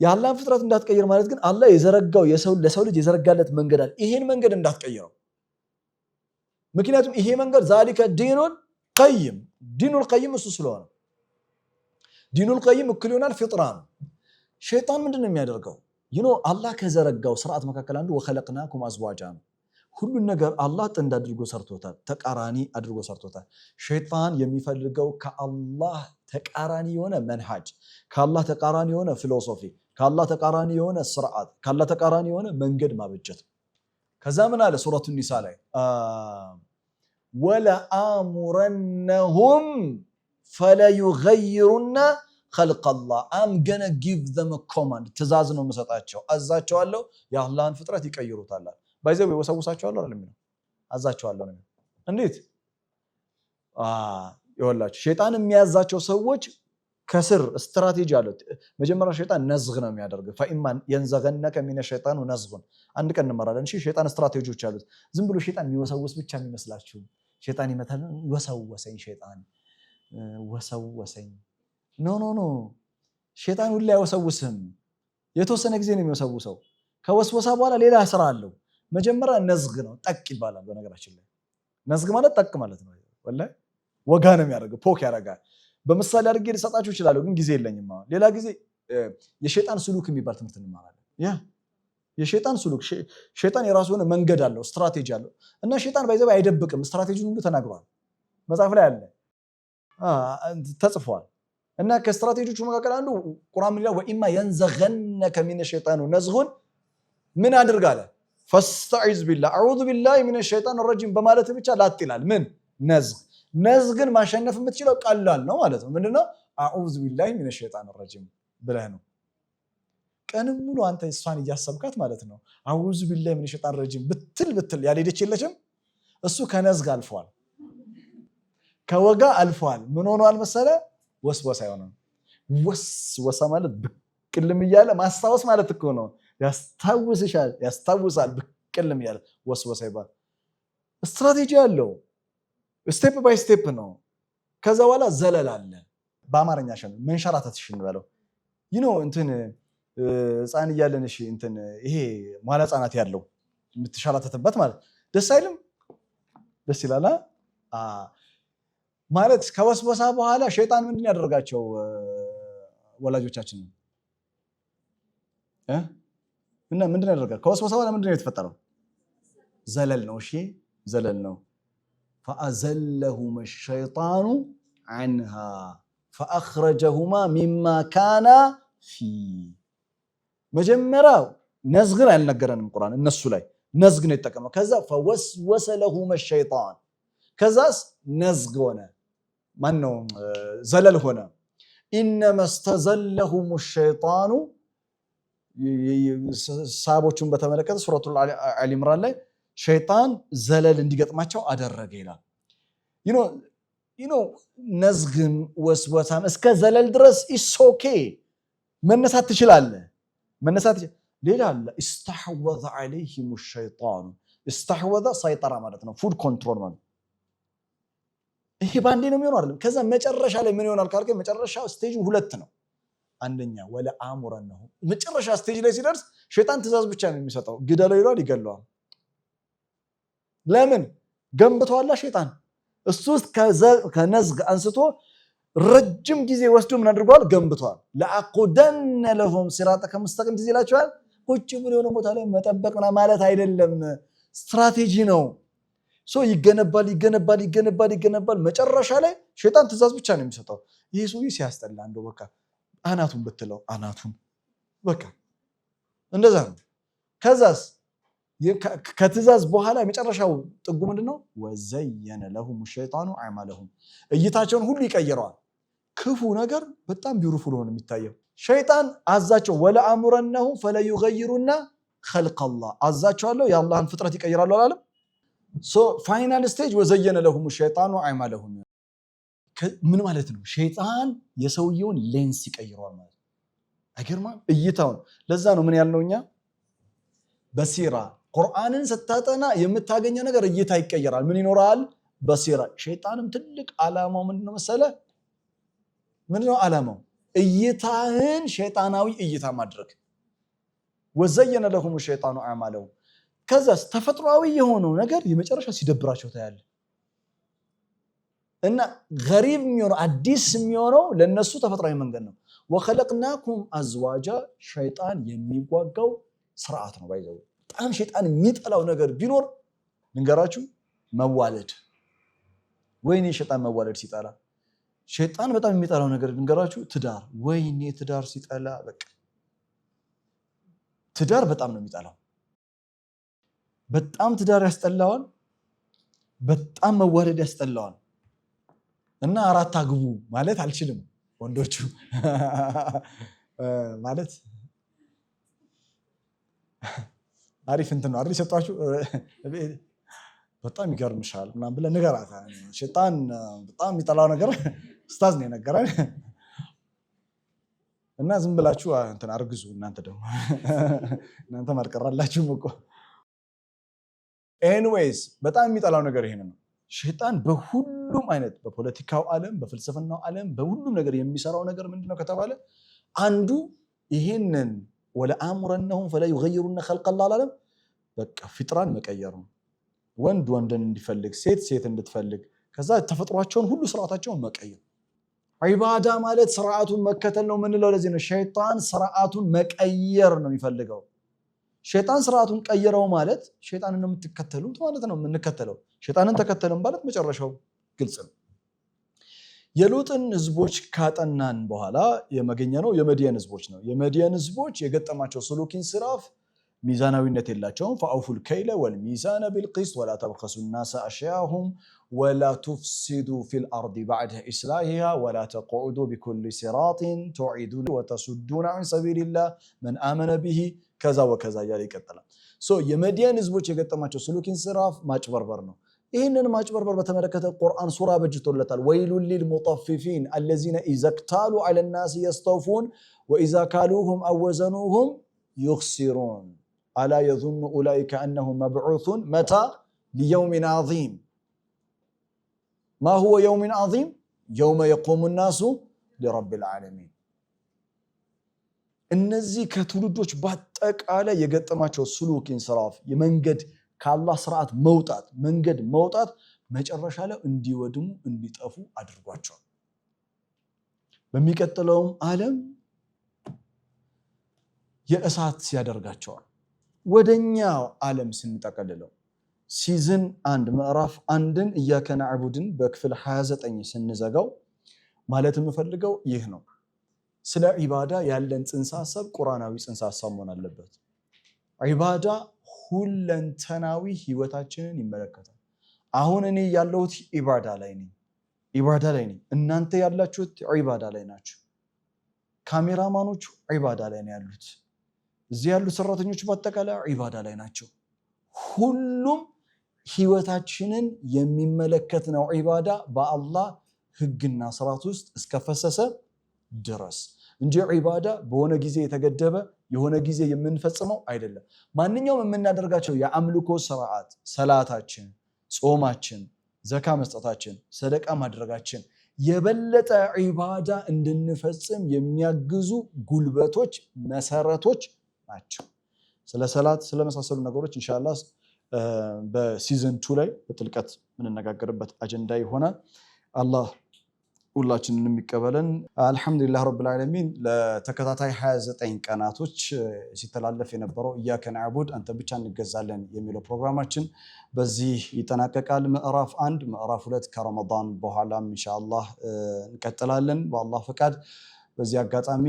የአላህን ፍጥረት እንዳትቀይር ማለት ግን አላህ የዘረጋው ለሰው ልጅ የዘረጋለት መንገድ አለ። ይሄን መንገድ እንዳትቀይረው። ምክንያቱም ይሄ መንገድ ዛሊከ ዲኑል ቀይም እሱ ስለሆነ ዲኑል ቀይም እኩል ይሆናል ፊጥራ ነው። ሸይጣን ምንድነው የሚያደርገው? አላህ ከዘረጋው ስርዓት መካከል አንዱ ወኸለቅናኩም አዝዋጃ ነው። ሁሉን ነገር አላህ ጥንድ አድርጎ ሰርቶታል፣ ተቃራኒ አድርጎ ሰርቶታል። ሸይጣን የሚፈልገው ከአላህ ተቃራኒ የሆነ መንሃጅ፣ ከአላህ ተቃራኒ የሆነ ፊሎሶፊ፣ ከአላህ ተቃራኒ የሆነ ስርዓት፣ ከአላህ ተቃራኒ የሆነ መንገድ ማበጀት። ከዛ ምን አለ ሱረቱ ኒሳ ላይ ወለአሙረነሁም ፈለዩገይሩነ ኸልቀላህ አም ገነ ጊቭ ዘም ኮማንድ ትእዛዝ ነው የምሰጣቸው፣ አዛቸዋለሁ የአላህን ፍጥረት ይቀይሩታል። ባይዘው ወሰውሳቸዋለሁ አይደለም ነው አዛቸዋለሁ ነው። እንዴት? ይወላችሁ ሸይጣን የሚያዛቸው ሰዎች ከስር ስትራቴጂ አለው። መጀመሪያ ሸይጣን ነዝግ ነው የሚያደርገው። ፈኢማ የንዘገነከ ሚነ ሸይጣኑ ነዝጉን አንድ ቀን እንመራለን። እሺ ሸይጣን ስትራቴጂዎች አሉት። ዝም ብሎ ሸይጣን የሚወሰውስ ብቻ የሚመስላችሁ ሸይጣን ይመታል። ወሰወሰኝ ኖ ሸይጣን ሁሉ አይወሰውስም። የተወሰነ ጊዜ ነው የሚወሰውሰው። ከወስወሳ በኋላ ሌላ ስራ አለው። መጀመሪያ ነዝግ ነው፣ ጠቅ ይባላል። በነገራችን ላይ ነዝግ ማለት ጠቅ ማለት ነው። ወላሂ ወጋ ነው የሚያደርገው፣ ፖክ ያደርጋል። በምሳሌ አድርጌ ልሰጣችሁ እችላለሁ ግን ጊዜ የለኝም። ሌላ ጊዜ የሸይጣን ስሉክ የሚባል ትምህርት እንማራለን። የሸይጣን ስሉክ ሸይጣን የራሱ የሆነ መንገድ አለው፣ ስትራቴጂ አለው እና ሸይጣን ባይዘባ አይደብቅም። ስትራቴጂውን ሁሉ ተናግሯል፣ መጽሐፍ ላይ አለ፣ ተጽፏል። እና ከስትራቴጂዎቹ መካከል አንዱ ቁርአን ላይ ወኢማ የንዘገነከ ሚነ ሸይጣኑ ነዝጉን ምን አድርግ አለ ፈስተዒዝ ቢላህ አዑዙ ቢላሂ ሚነ ሸይጣን ረጂም በማለት ብቻ ላጥ ይላል። ምን ነዝግን ማሸነፍ የምትችለው ቀላል ነው ማለት ነው። ምንድነው? አዑዙ ቢላሂ ሚነ ሸይጣን ረጂም ብለህ ነው። ቀንም ሙሉ አንተ እሷን እያሰብካት ማለት ነው። አዑዙ ቢላሂ ሚነ ሸይጣን ረጂም ብትል ያልሄደች የለችም። እሱ ከነዝግ አልፏል፣ ከወጋ አልፏል። ምን ሆኗል መሰለ? ወስወሳ ይሆናል። ወስወሳ ማለት ብቅልም እያለ ማስታወስ ማለት እኮ ነው። ያስታውሳል ብቅልም እያለ ወስወሳ ይባላል። ስትራቴጂ ያለው ስቴፕ ባይ ስቴፕ ነው። ከዛ በኋላ ዘለል አለ። በአማርኛ መንሸራተት እንበለው እንትን ህፃን እያለን እንትን ይሄ መዋለ ህፃናት ያለው የምትሸራተትበት ማለት ደስ አይልም? ደስ ይላል ማለት። ከወስወሳ በኋላ ሸይጣን ምንድን ያደርጋቸው ወላጆቻችን እና ምንድን ያደርጋል? ከወስወሳ በኋላ ምንድን ነው የተፈጠረው? ዘለል ነው። እሺ ዘለል ነው። فأزلهما الشيطان عنها فأخرجهما مما كان فيه መጀመሪያ ነዝግን አልነገረንም ቁርአን። እነሱ ላይ ነዝግ ነው የተጠቀመው። ከዛ فوسوس لهما الشيطان ከዛስ ነዝግ ሆነ። ማን ነው ዘለል ሆነ? إنما استزلهم الشيطان ሳቦቹን በተመለከተ ሱረቱል አሊ ኢምራን ላይ ሸይጣን ዘለል እንዲገጥማቸው አደረገ ይላል። ነዝግም ወስወሳም እስከ ዘለል ድረስ ኢሶኬ መነሳት ትችላለህ። ሌላ አለ استحوذ عليهم الشيطان استحوذ ሰይጠራ ማለት ነው፣ ፉድ ኮንትሮል ማለት። ይሄ ባንዴ ነው የሚሆነው አይደለም። ከዛ መጨረሻ ላይ ምን ይሆናል ካልከኝ መጨረሻ ስቴጅ 2 ነው። አንደኛ ወለ አሙረነሁ መጨረሻ ስቴጅ ላይ ሲደርስ ሸይጣን ትእዛዝ ብቻ ነው የሚሰጠው። ግደለው ይሏል፣ ይገለዋል። ለምን? ገንብቷላ ሸይጣን እሱ ውስጥ ከነዝግ አንስቶ ረጅም ጊዜ ወስዶ ምን አድርጓል ገንብቷል ለአቁደነ ለሁም ሲራጠከ ሙስተቂም ትይላችኋል ቁጭ ብሎ የሆነ ቦታ ላይ መጠበቅና ማለት አይደለም ስትራቴጂ ነው ይገነባል መጨረሻ ላይ ሸይጣን ትእዛዝ ብቻ ነው የሚሰጠው ይሄ ሰው ሲያስጠላ እንደው በቃ አናቱን ብትለው አናቱን በቃ እንደዛ ነው ከዛስ ከትእዛዝ በኋላ የመጨረሻው ጥጉ ምንድነው ወዘየነ ለሁም ሸይጣኑ አዕማለሁም እይታቸውን ሁሉ ይቀይረዋል ክፉ ነገር በጣም ቢዩቲፉል ሆኖ የሚታየው ሸይጣን አዛቸው ወለአምረነሁ ፈለዩገይሩና ኸልቀላህ አዛቸዋለሁ የአላህን ፍጥረት ይቀይራሉ አላለም ፋይናል ስቴጅ ወዘየነ ለሁም ሸይጣኑ አዕማለሁም ምን ማለት ነው ሸይጣን የሰውየውን ሌንስ ይቀይረዋል ማለት አይገርማም እይታውን ለዛ ነው ምን ያልነውኛ በሲራ ቁርአንን ስታጠና የምታገኘው ነገር እይታ ይቀየራል ምን ይኖራል በሲራ ሸይጣንም ትልቅ ዓላማው ምንድነው መሰለ ምንድነው ዓላማው እይታህን ሸይጣናዊ እይታ ማድረግ ወዘየነ ለሁም ሸይጣኑ አዕማለሁም ከዛስ ተፈጥሯዊ የሆነው ነገር የመጨረሻ ሲደብራቸው ታያለ እና ገሪብ የሚሆነው አዲስ የሚሆነው ለነሱ ተፈጥሯዊ መንገድ ነው ወኸለቅናኩም አዝዋጃ ሸይጣን የሚዋጋው ስርዓት ነው ባይዘው በጣም ሸይጣን የሚጠላው ነገር ቢኖር ልንገራችሁ መዋለድ ወይኔ ሸይጣን መዋለድ ሲጠላ ሸይጣን በጣም የሚጠላው ነገር ልንገራችሁ ትዳር ወይኔ ትዳር ሲጠላ በቃ ትዳር በጣም ነው የሚጠላው በጣም ትዳር ያስጠላዋል በጣም መዋለድ ያስጠላዋል እና አራት አግቡ ማለት አልችልም ወንዶቹ ማለት አሪፍ እንትን ነው አይደል ሰጣችሁ በጣም ይገርምሻል ምናምን ብለህ ንገራት ሸይጣን በጣም የሚጠላው ነገር ኡስታዝ ነው የነገረን እና ዝም ብላችሁ እንትን አርግዙ እናንተ ደግሞ እናንተ ማልቀራላችሁ እኮ ኤኒዌይስ በጣም የሚጠላው ነገር ይሄን ነው ሸይጣን በሁሉም አይነት በፖለቲካው ዓለም በፍልስፍናው ዓለም በሁሉም ነገር የሚሰራው ነገር ምንድነው ከተባለ አንዱ ይሄንን ወለአምረነሁም ፈለዩገይሩነ ኸልቀላህ አላለም በቃ ፍጥራን መቀየር ነው ወንድ ወንድን እንዲፈልግ ሴት እንድትፈልግ ከዛ ተፈጥሯቸውን ሁሉ ስርዓታቸውን መቀየር ዒባዳ ማለት ስርዓቱን መከተል ነው ምንለው ለዚህ ነው ሸይጣን ስርዓቱን መቀየር ነው የሚፈልገው ሸይጣን ስርዓቱን ቀየረው ማለት ሸይጣንን ነው የምትከተሉት ማለት ነው የምንከተለው ሸይጣንን ተከተልን ማለት መጨረሻው ግልጽ ነው የሎጥን ህዝቦች ካጠናን በኋላ የመገኘነው የመዲያን ህዝቦች ነው የመዲያን ህዝቦች የገጠማቸው ስሉኪን ስራፍ ሚዛናዊነት የላቸውም فاوفوا الكيل والميزان بالقسط ولا تبخسوا الناس اشياءهم ولا تفسدوا في الارض بعد اصلاحها ولا تقعدوا بكل صراط تعيدون وتصدون عن سبيل الله من امن به كذا وكذا ያለ ይቀጥላል የመዲያን ህዝቦች የገጠማቸው ስሉኪን ስራፍ ማጭበርበር ነው ይሄንን ማጭበርበር በተመለከተ ቁርአን ሱራ በጅቶለታል ወይሉል ሊልሙጠፊፊን الذين اذا اكتالوا على الناس يستوفون واذا كالوهم او وزنوهم يخسرون الا يظن اولئك انهم مبعوثون متى ليوم عظيم ما هو يوم عظيم يوم يقوم الناس لرب العالمين እነዚህ ከትውልዶች በአጠቃላይ የገጠማቸው ስሉኪን ስራፍ የመንገድ ከአላህ ስርዓት መውጣት መጨረሻ ላይ እንዲወድሙ እንዲጠፉ አድርጓቸዋል በሚቀጥለውም ዓለም የእሳት ያደርጋቸዋል ወደኛው ዓለም ስንጠቀልለው ሲዝን 1 ምዕራፍ 1ን ኢያከ ነዕቡድን በክፍል 29 ስንዘጋው ማለት የምፈልገው ይህ ነው ስለ ዒባዳ ያለን ጽንሰ ሐሳብ ቁርአናዊ ጽንሰ ሐሳብ መሆን አለበት ዒባዳ ሁለንተናዊ ህይወታችንን ይመለከታል አሁን እኔ ያለሁት ዒባዳ ላይ ነኝ እናንተ ያላችሁት ዒባዳ ላይ ናችሁ ካሜራማኖቹ ዒባዳ ላይ ነው ያሉት እዚህ ያሉ ሰራተኞች በአጠቃላይ ዒባዳ ላይ ናቸው ሁሉም ህይወታችንን የሚመለከት ነው ዒባዳ በአላህ ህግና ስርዓት ውስጥ እስከፈሰሰ ድረስ እንጂ ዒባዳ በሆነ ጊዜ የተገደበ የሆነ ጊዜ የምንፈጽመው አይደለም ማንኛውም የምናደርጋቸው የአምልኮ ስርዓት ሰላታችን ጾማችን ዘካ መስጠታችን ሰደቃ ማድረጋችን የበለጠ ዒባዳ እንድንፈጽም የሚያግዙ ጉልበቶች መሰረቶች ናቸው ስለ ሰላት ስለ መሳሰሉ ነገሮች ኢንሻአላህ በሲዝን 2 ላይ በጥልቀት የምንነጋገርበት አጀንዳ ይሆናል። አላህ ሁላችንን የሚቀበለን። አልሐምዱሊላህ ረብል ዓለሚን ለተከታታይ 29 ቀናቶች ሲተላለፍ የነበረው ኢያከ ነዕቡድ አንተ ብቻ እንገዛለን የሚለው ፕሮግራማችን በዚህ ይጠናቀቃል። ምዕራፍ 1 ምዕራፍ 2 ከረመዳን በኋላም ኢንሻአላህ እንቀጥላለን በአላህ ፈቃድ። በዚህ አጋጣሚ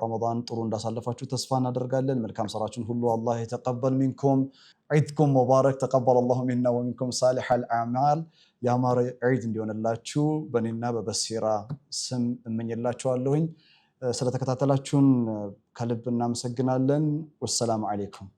ረመዳን ጥሩ እንዳሳለፋችሁ ተስፋ እናደርጋለን። መልካም ስራችሁን ሁሉ አላህ የተቀበል ሚንኩም ዒድኩም ሙባረክ ተቀበለ አላሁ ሚና ወሚንኩም ሳሊሐል አዕማል። ያማረ ዒድ እንዲሆንላችሁ በእኔና በበሲራ ስም እመኝላችኋለሁኝ። ስለተከታተላችሁን ከልብ እናመሰግናለን። ወሰላሙ አለይኩም።